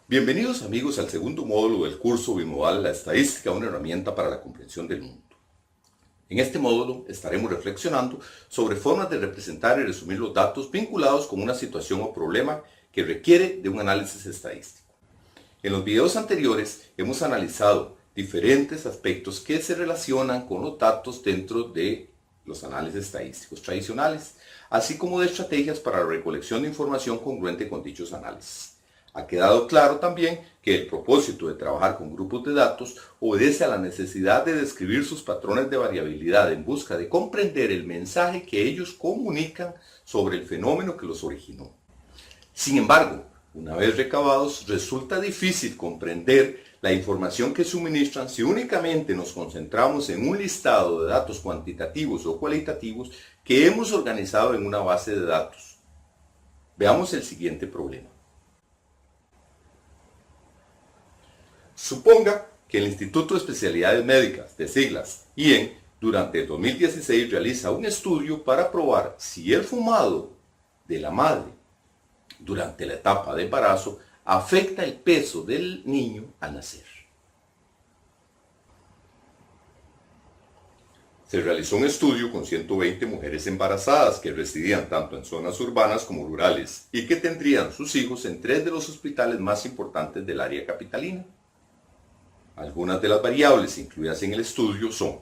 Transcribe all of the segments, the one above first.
Bienvenidos amigos al segundo módulo del curso bimodal La estadística, una herramienta para la comprensión del mundo. En este módulo estaremos reflexionando sobre formas de representar y resumir los datos vinculados con una situación o problema que requiere de un análisis estadístico. En los videos anteriores hemos analizado diferentes aspectos que se relacionan con los datos dentro de los análisis estadísticos tradicionales, así como de estrategias para la recolección de información congruente con dichos análisis. Ha quedado claro también que el propósito de trabajar con grupos de datos obedece a la necesidad de describir sus patrones de variabilidad en busca de comprender el mensaje que ellos comunican sobre el fenómeno que los originó. Sin embargo, una vez recabados, resulta difícil comprender la información que suministran si únicamente nos concentramos en un listado de datos cuantitativos o cualitativos que hemos organizado en una base de datos. Veamos el siguiente problema. Suponga que el Instituto de Especialidades Médicas, de siglas IEM, durante el 2016 realiza un estudio para probar si el fumado de la madre durante la etapa de embarazo afecta el peso del niño al nacer. Se realizó un estudio con 120 mujeres embarazadas que residían tanto en zonas urbanas como rurales y que tendrían sus hijos en 3 de los hospitales más importantes del área capitalina. Algunas de las variables incluidas en el estudio son: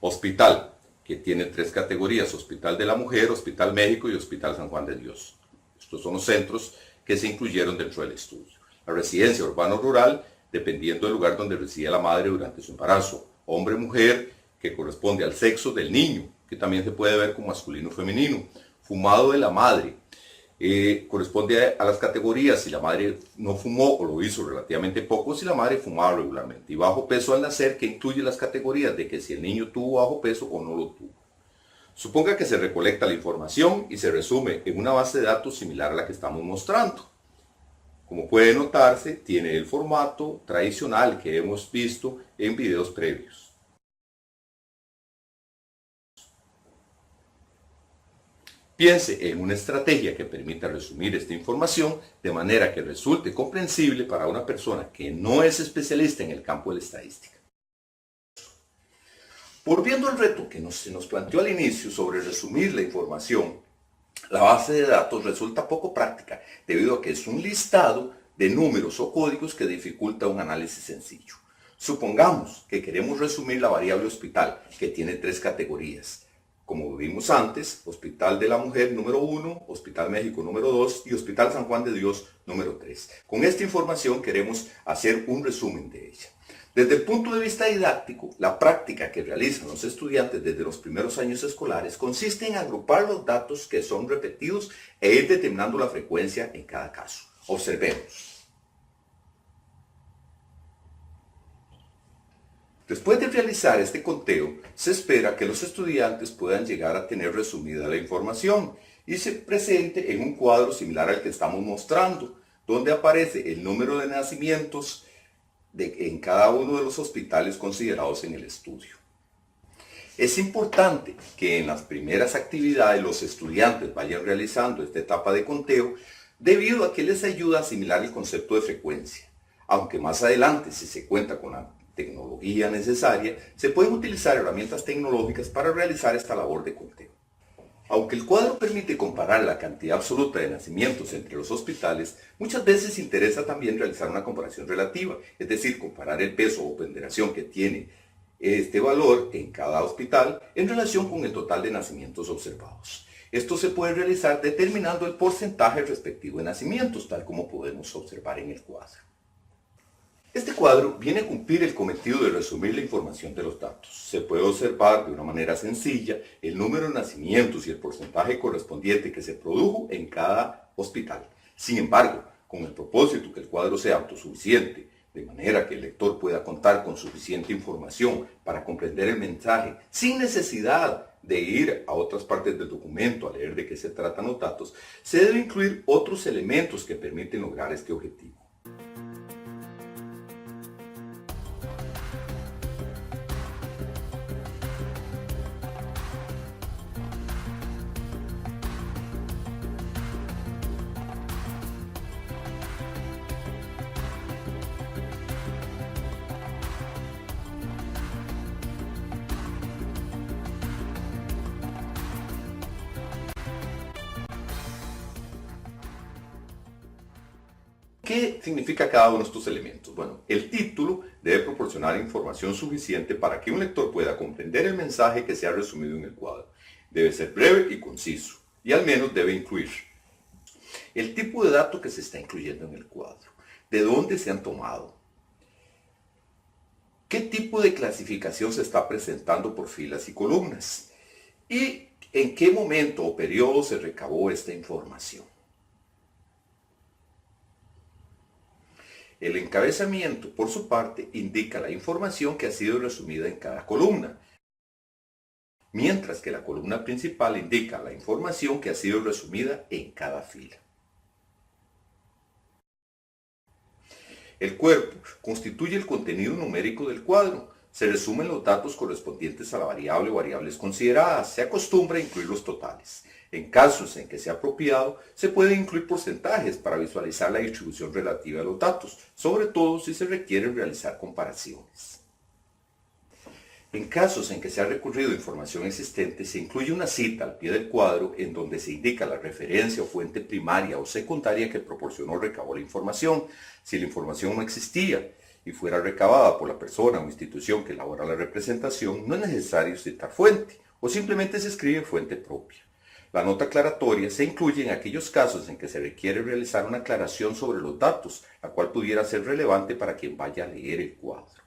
hospital, que tiene 3 categorías: Hospital de la Mujer, Hospital México y Hospital San Juan de Dios. Estos son los centros que se incluyeron dentro del estudio. La residencia urbano-rural, dependiendo del lugar donde reside la madre durante su embarazo. Hombre-mujer, que corresponde al sexo del niño, que también se puede ver como masculino o femenino. Fumado de la madre, corresponde a las categorías si la madre no fumó o lo hizo relativamente poco, si la madre fumaba regularmente. Y bajo peso al nacer, que incluye las categorías de que si el niño tuvo bajo peso o no lo tuvo. Suponga que se recolecta la información y se resume en una base de datos similar a la que estamos mostrando. Como puede notarse, tiene el formato tradicional que hemos visto en videos previos. Piense en una estrategia que permita resumir esta información de manera que resulte comprensible para una persona que no es especialista en el campo de la estadística. Volviendo al reto que se nos planteó al inicio sobre resumir la información, la base de datos resulta poco práctica debido a que es un listado de números o códigos que dificulta un análisis sencillo. Supongamos que queremos resumir la variable hospital, que tiene 3 categorías. Como vimos antes, Hospital de la Mujer número 1, Hospital México número 2 y Hospital San Juan de Dios número 3. Con esta información queremos hacer un resumen de ella. Desde el punto de vista didáctico, la práctica que realizan los estudiantes desde los primeros años escolares consiste en agrupar los datos que son repetidos e ir determinando la frecuencia en cada caso. Observemos. Después de realizar este conteo, se espera que los estudiantes puedan llegar a tener resumida la información y se presente en un cuadro similar al que estamos mostrando, donde aparece el número de nacimientos en cada uno de los hospitales considerados en el estudio. Es importante que en las primeras actividades los estudiantes vayan realizando esta etapa de conteo debido a que les ayuda a asimilar el concepto de frecuencia, aunque más adelante, si se cuenta con la tecnología necesaria, se pueden utilizar herramientas tecnológicas para realizar esta labor de conteo. Aunque el cuadro permite comparar la cantidad absoluta de nacimientos entre los hospitales, muchas veces interesa también realizar una comparación relativa, es decir, comparar el peso o ponderación que tiene este valor en cada hospital en relación con el total de nacimientos observados. Esto se puede realizar determinando el porcentaje respectivo de nacimientos, tal como podemos observar en el cuadro. Este cuadro viene a cumplir el cometido de resumir la información de los datos. Se puede observar de una manera sencilla el número de nacimientos y el porcentaje correspondiente que se produjo en cada hospital. Sin embargo, con el propósito que el cuadro sea autosuficiente, de manera que el lector pueda contar con suficiente información para comprender el mensaje sin necesidad de ir a otras partes del documento a leer de qué se tratan los datos, se debe incluir otros elementos que permiten lograr este objetivo. ¿Qué significa cada uno de estos elementos? Bueno, el título debe proporcionar información suficiente para que un lector pueda comprender el mensaje que se ha resumido en el cuadro. Debe ser breve y conciso, y al menos debe incluir el tipo de dato que se está incluyendo en el cuadro, de dónde se han tomado, qué tipo de clasificación se está presentando por filas y columnas, y en qué momento o periodo se recabó esta información. El encabezamiento, por su parte, indica la información que ha sido resumida en cada columna, mientras que la columna principal indica la información que ha sido resumida en cada fila. El cuerpo constituye el contenido numérico del cuadro. Se resumen los datos correspondientes a la variable o variables consideradas. Se acostumbra a incluir los totales. En casos en que sea apropiado, se puede incluir porcentajes para visualizar la distribución relativa de los datos, sobre todo si se requiere realizar comparaciones. En casos en que se ha recurrido a información existente, se incluye una cita al pie del cuadro en donde se indica la referencia o fuente primaria o secundaria que proporcionó o recabó la información. Si la información no existía y fuera recabada por la persona o institución que elabora la representación, no es necesario citar fuente o simplemente se escribe fuente propia. La nota aclaratoria se incluye en aquellos casos en que se requiere realizar una aclaración sobre los datos, la cual pudiera ser relevante para quien vaya a leer el cuadro.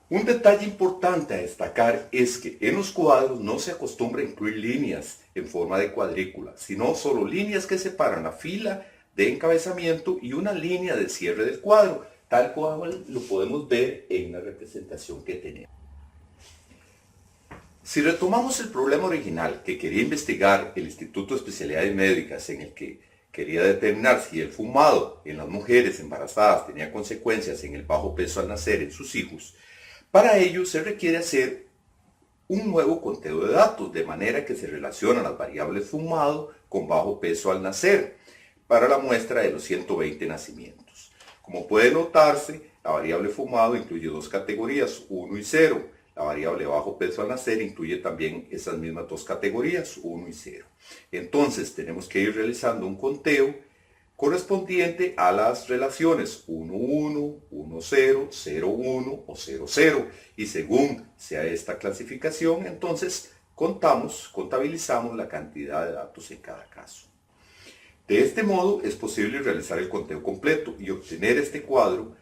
Un detalle importante a destacar es que en los cuadros no se acostumbra a incluir líneas en forma de cuadrícula, sino solo líneas que separan la fila de encabezamiento y una línea de cierre del cuadro, tal cual lo podemos ver en la representación que tenemos. Si retomamos el problema original que quería investigar el Instituto de Especialidades Médicas, en el que quería determinar si el fumado en las mujeres embarazadas tenía consecuencias en el bajo peso al nacer en sus hijos, para ello se requiere hacer un nuevo conteo de datos, de manera que se relacionan las variables fumado con bajo peso al nacer, para la muestra de los 120 nacimientos. Como puede notarse, la variable fumado incluye dos categorías, 1 y 0. La variable bajo peso al nacer incluye también esas mismas dos categorías, 1 y 0. Entonces tenemos que ir realizando un conteo correspondiente a las relaciones 1, 1, 1, 0, 0, 1 o 0, 0. Y según sea esta clasificación, entonces contabilizamos la cantidad de datos en cada caso. De este modo es posible realizar el conteo completo y obtener este cuadro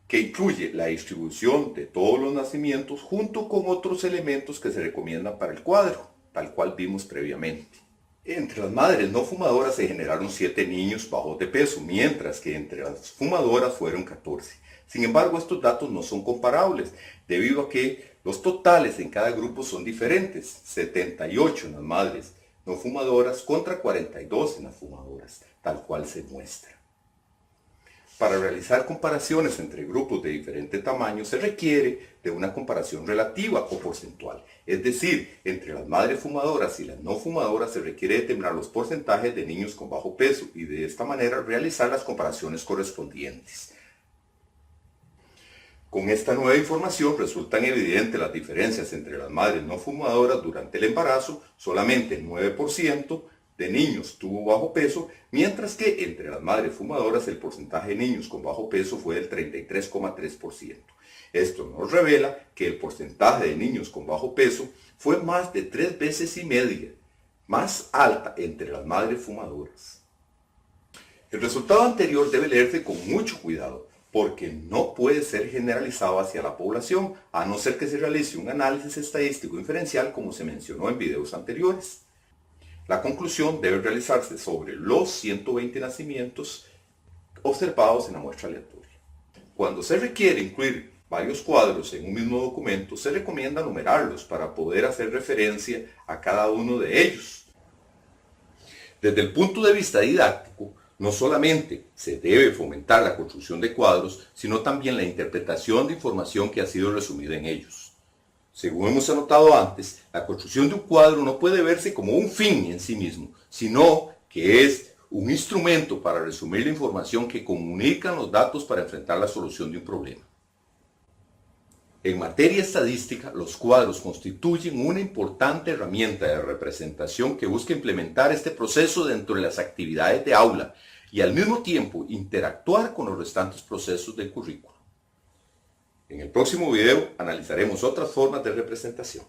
que incluye la distribución de todos los nacimientos junto con otros elementos que se recomiendan para el cuadro, tal cual vimos previamente. Entre las madres no fumadoras se generaron 7 niños bajos de peso, mientras que entre las fumadoras fueron 14. Sin embargo, estos datos no son comparables, debido a que los totales en cada grupo son diferentes, 78 en las madres no fumadoras contra 42 en las fumadoras, tal cual se muestra. Para realizar comparaciones entre grupos de diferente tamaño se requiere de una comparación relativa o porcentual. Es decir, entre las madres fumadoras y las no fumadoras se requiere determinar los porcentajes de niños con bajo peso y de esta manera realizar las comparaciones correspondientes. Con esta nueva información resultan evidentes las diferencias entre las madres no fumadoras durante el embarazo. Solamente el 9% de niños tuvo bajo peso, mientras que entre las madres fumadoras el porcentaje de niños con bajo peso fue del 33,3%. Esto nos revela que el porcentaje de niños con bajo peso fue más de 3 veces y media más alta entre las madres fumadoras. El resultado anterior debe leerse con mucho cuidado, porque no puede ser generalizado hacia la población, a no ser que se realice un análisis estadístico inferencial como se mencionó en videos anteriores. La conclusión debe realizarse sobre los 120 nacimientos observados en la muestra aleatoria. Cuando se requiere incluir varios cuadros en un mismo documento, se recomienda numerarlos para poder hacer referencia a cada uno de ellos. Desde el punto de vista didáctico, no solamente se debe fomentar la construcción de cuadros, sino también la interpretación de información que ha sido resumida en ellos. Según hemos anotado antes, la construcción de un cuadro no puede verse como un fin en sí mismo, sino que es un instrumento para resumir la información que comunican los datos para enfrentar la solución de un problema. En materia estadística, los cuadros constituyen una importante herramienta de representación que busca implementar este proceso dentro de las actividades de aula, y al mismo tiempo interactuar con los restantes procesos del currículo. En el próximo video analizaremos otras formas de representación.